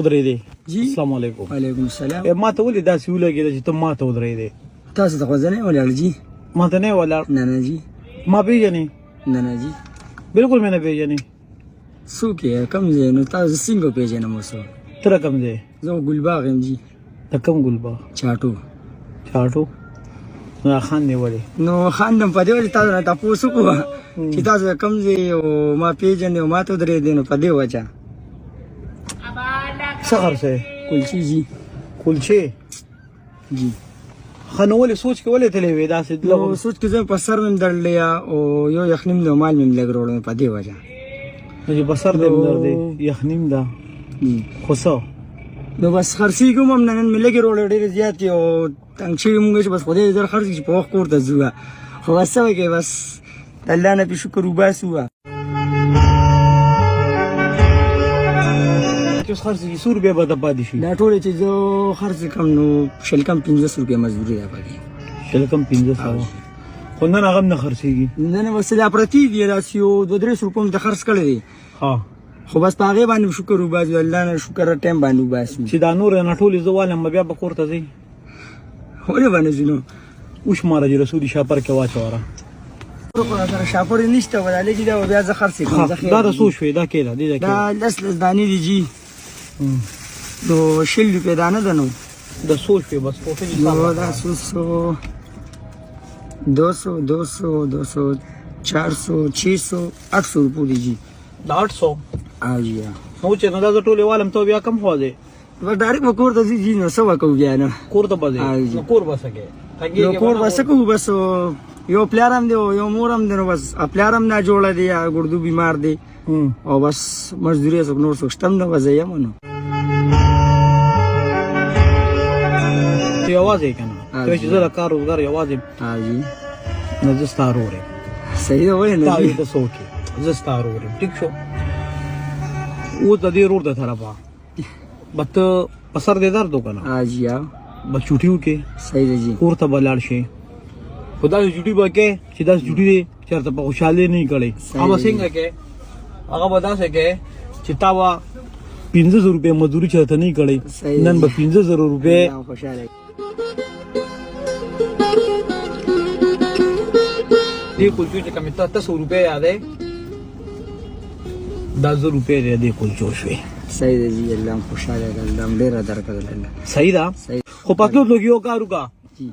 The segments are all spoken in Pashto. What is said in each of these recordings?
ودرې دی جی السلام علیکم وعلیکم السلام ما ته ولې داسې ولګېده چې ته ما ته ودرې دی تاسو ته خو زه نه ولاړ جی ما ته نه ولاړ نه نه جی ما پیژنې نه نه جی بالکل مې نه پیژنې څوک یې کوم ځای نو تاسو څنګه پیژنم اوس ته کوم ځای زه ګلباغ یم جی د کوم ګلباغ چاټو نو خان دی ولې نو خان دم په دې وجه تاسو نه تاسو کوه چې تاسو کوم ځای او ما پیژنې او ما ته درې دین په دې وجه څه خرڅه کلچی جی کلچې جی خنو ولې سوچ کې ولې تلې وې داسې نو سوچ کې زه په سر مې درلې او یو یخنیم د مال مې لګ وروړم په دې وجه چې بسر دې درد یخنیم دا خو څه نو بس خرڅي کوم هم نن مې لګ وروړ ډېر زیات او تنګ شي مونږ چې بس خدای زر خرڅ په وخت کوړه زوه خو بس څه کې بس الله نه په شکر وباسو چې خرڅ کی 100 روپیا به د پاتې شي دا ټول چې زه خرڅ کم نو شل کم 500 روپیا مزدوري ده پاتې شل کم 500 خو نن هغه نه خرڅيږي نن وسله پرتی دی راسي او 2-3 روپیا د خرڅ کړی دی ها خو بس پاغه باندې شکر وباسو الله نه شکر ټیم باندې وباسو چې دا نور نه ټول زوالم بیا به کوړه ځي ولې باندې زینو اوش ماره چې رسول شاپر کې واچوره سره شاپر نشته ولې چې دا بیا زه خرڅ کوم دا د سوچ وې دا کېده دا لس دانی دی جی دو شل روپے دانه دنو د سوچ په بس په نو دا 200 400 600 800 روپے دی جی دا 800 اجي نو چې نه دا ټولې والم ته بیا کم خو دی و ډایرک وکور ته جی نو سو کو بیا نه کور ته بځي نو کور بسکه نو کور بسکو بس یو پلارم دی یو مورم دی نو بس پلارم نه جوړه دی ګردو بیمار دی او بس مزدوري څو نور څو شتم نه وځي مونږ یوازې کنه چې زه کار روزګار یوازې حاجی نه زستارورې صحیح دی ولې نه دی د سوکي زستارورې ټیک شو او د دې روډ ته طرفه بت پسر دې درد وکنه حاجی بچوټیو کې صحیح دی جی ورته بلاړ شي خدای جوړي بکې چې دا جوړي چرته په خوشاله نه کړي هغه څنګه کې هغه ودا څه کې چې تا وا 500 روپے مزدوري چرته نه کړي نن به 500 روپے خوشاله دې کولچو چې کوم ته 100 روپے یادې 10 روپے دې کولچو شوي صحیح دی جی الله خوشاله الله ډیر درکړل الله صحیح دا خو پاتلو لګیو کارو کا جی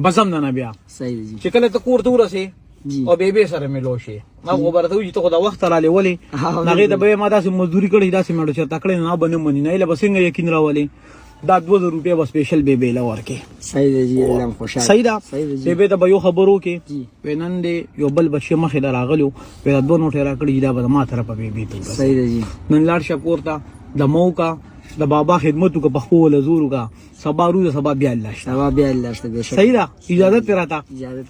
بسم نه بیا صحیح دی چې کله ته کور ته ورسې او بیبي سره ملو شي نو ورته وي ته خو دا وخت را لولې نغې د به ما داسې مزدوري کړې داسې مړ چې تکړه نه بنه منی نه له بسنګ یقین راولې دا 2000 روپے بس سپیشل بیبي لا ورکه صحیح دی جی الله خوشاله صحیح دا بیبي ته به یو خبرو کې وینن دې یو بل بچي مخې راغلو په دوه نوټه را کړی دا به ما طرفه بیبي ته صحیح دی جی نن لاړ شپور ته د موکا د بابا خدمتو کا بخول زورو کا سبا روز سبا بیا الله سبا بیا الله صحیح دا اجازه تیرا تا اجازه